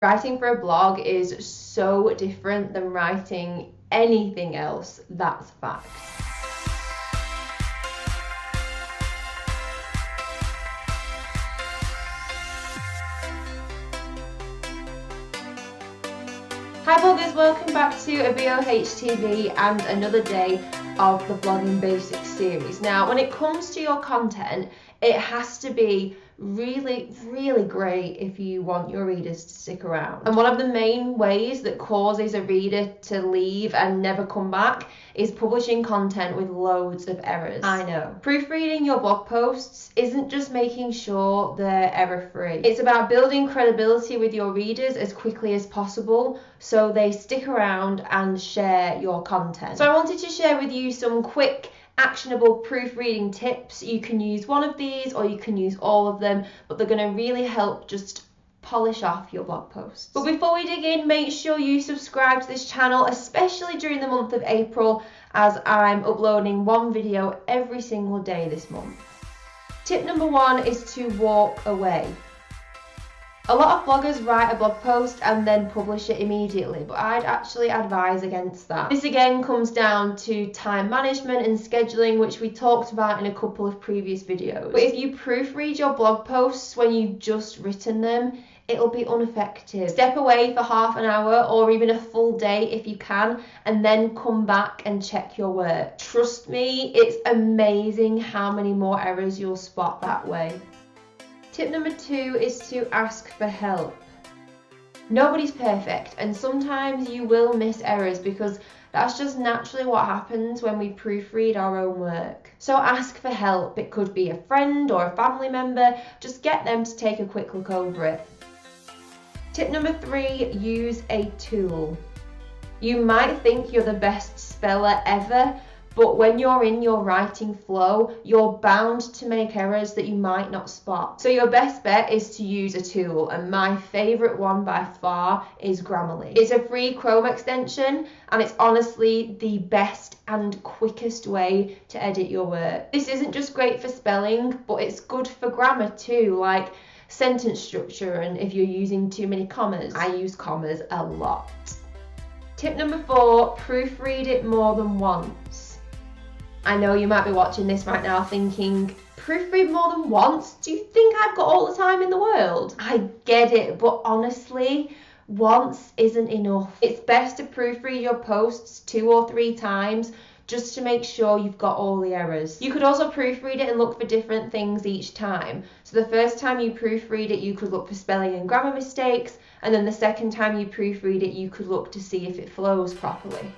Writing for a blog is so different than writing anything else, that's a fact. Hi bloggers, welcome back to a BOHTV and another day of the Blogging Basics series. Now, when it comes to your content, it has to be really great if you want your readers to stick around. And one of the main ways that causes a reader to leave and never come back is publishing content with loads of errors. I know. Proofreading your blog posts isn't just making sure they're error-free. It's about building credibility with your readers as quickly as possible so they stick around and share your content. So I wanted to share with you some quick actionable proofreading tips. You can use one of these or you can use all of them, but they're going to really help just polish off your blog posts. But before we dig in, make sure you subscribe to this channel, especially during the month of April, as I'm uploading one video every single day this month. Tip number 1 is to walk away. A lot of bloggers write a blog post and then publish it immediately, but I'd actually advise against that. This again comes down to time management and scheduling, which we talked about in a couple of previous videos. But if you proofread your blog posts when you've just written them, it'll be ineffective. Step away for half an hour or even a full day if you can, and then come back and check your work. Trust me, it's amazing how many more errors you'll spot that way. Tip number 2 is to ask for help. Nobody's perfect, and sometimes you will miss errors because that's just naturally what happens when we proofread our own work. So ask for help. It could be a friend or a family member. Just get them to take a quick look over it. Tip number 3, use a tool. You might think you're the best speller ever, but when you're in your writing flow, you're bound to make errors that you might not spot. So your best bet is to use a tool, and my favourite one by far is Grammarly. It's a free Chrome extension, and it's honestly the best and quickest way to edit your work. This isn't just great for spelling, but it's good for grammar too, like sentence structure, and if you're using too many commas. I use commas a lot. Tip number 4, proofread it more than once. I know you might be watching this right now thinking, proofread more than once? Do you think I've got all the time in the world? I get it, but honestly, once isn't enough. It's best to proofread your posts 2 or 3 times just to make sure you've got all the errors. You could also proofread it and look for different things each time. So the first time you proofread it, you could look for spelling and grammar mistakes, and then the second time you proofread it, you could look to see if it flows properly.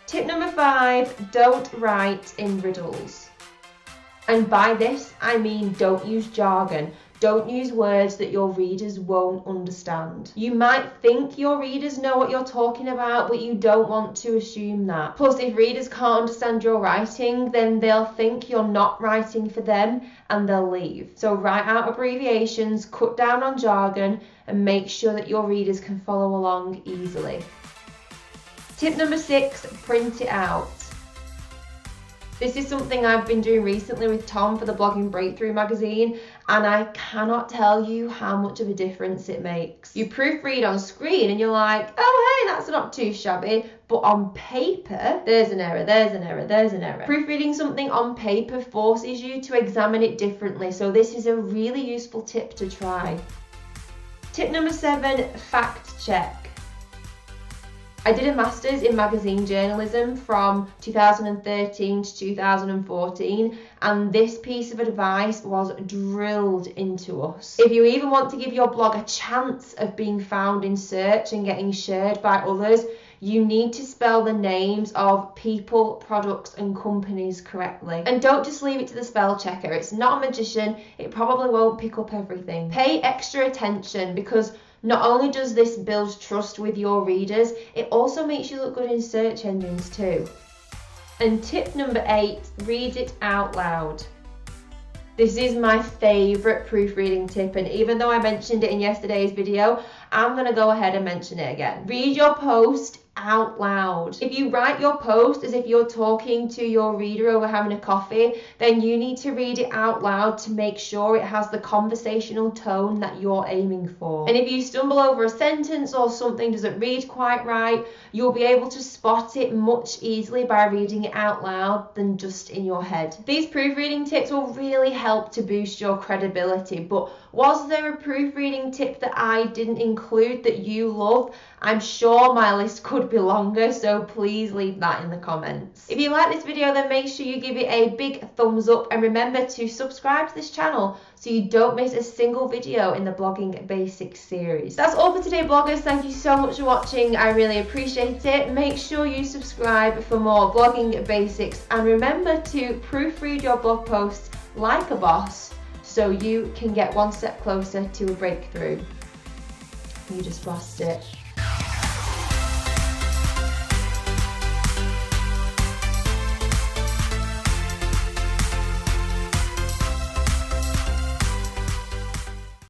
Tip number 5, don't write in riddles. And by this, I mean don't use jargon. Don't use words that your readers won't understand. You might think your readers know what you're talking about, but you don't want to assume that. Plus, if readers can't understand your writing, then they'll think you're not writing for them and they'll leave. So write out abbreviations, cut down on jargon, and make sure that your readers can follow along easily. Tip number 6, print it out. This is something I've been doing recently with Tom for the Blogging Breakthrough magazine, and I cannot tell you how much of a difference it makes. You proofread on screen and you're like, oh hey, that's not too shabby, but on paper, there's an error, there's an error, there's an error. Proofreading something on paper forces you to examine it differently, so this is a really useful tip to try. Tip number 7, fact check. I did a master's in magazine journalism from 2013 to 2014, and this piece of advice was drilled into us. If you even want to give your blog a chance of being found in search and getting shared by others, you need to spell the names of people, products and companies correctly. And don't just leave it to the spell checker. It's not a magician. It probably won't pick up everything. Pay extra attention, because not only does this build trust with your readers, it also makes you look good in search engines too. And tip number 8, read it out loud. This is my favourite proofreading tip, and even though I mentioned it in yesterday's video, I'm going to go ahead and mention it again. Read your post out loud. If you write your post as if you're talking to your reader over having a coffee, then you need to read it out loud to make sure it has the conversational tone that you're aiming for. And if you stumble over a sentence or something doesn't read quite right, you'll be able to spot it much easily by reading it out loud than just in your head. These proofreading tips will really help to boost your credibility, but was there a proofreading tip that I didn't include that you love? I'm sure my list could be longer, so please leave that in the comments. If you like this video, then make sure you give it a big thumbs up and remember to subscribe to this channel so you don't miss a single video in the Blogging Basics series. That's all for today, bloggers. Thank you so much for watching. I really appreciate it. Make sure you subscribe for more blogging basics and remember to proofread your blog posts like a boss so you can get one step closer to a breakthrough. You just bossed it.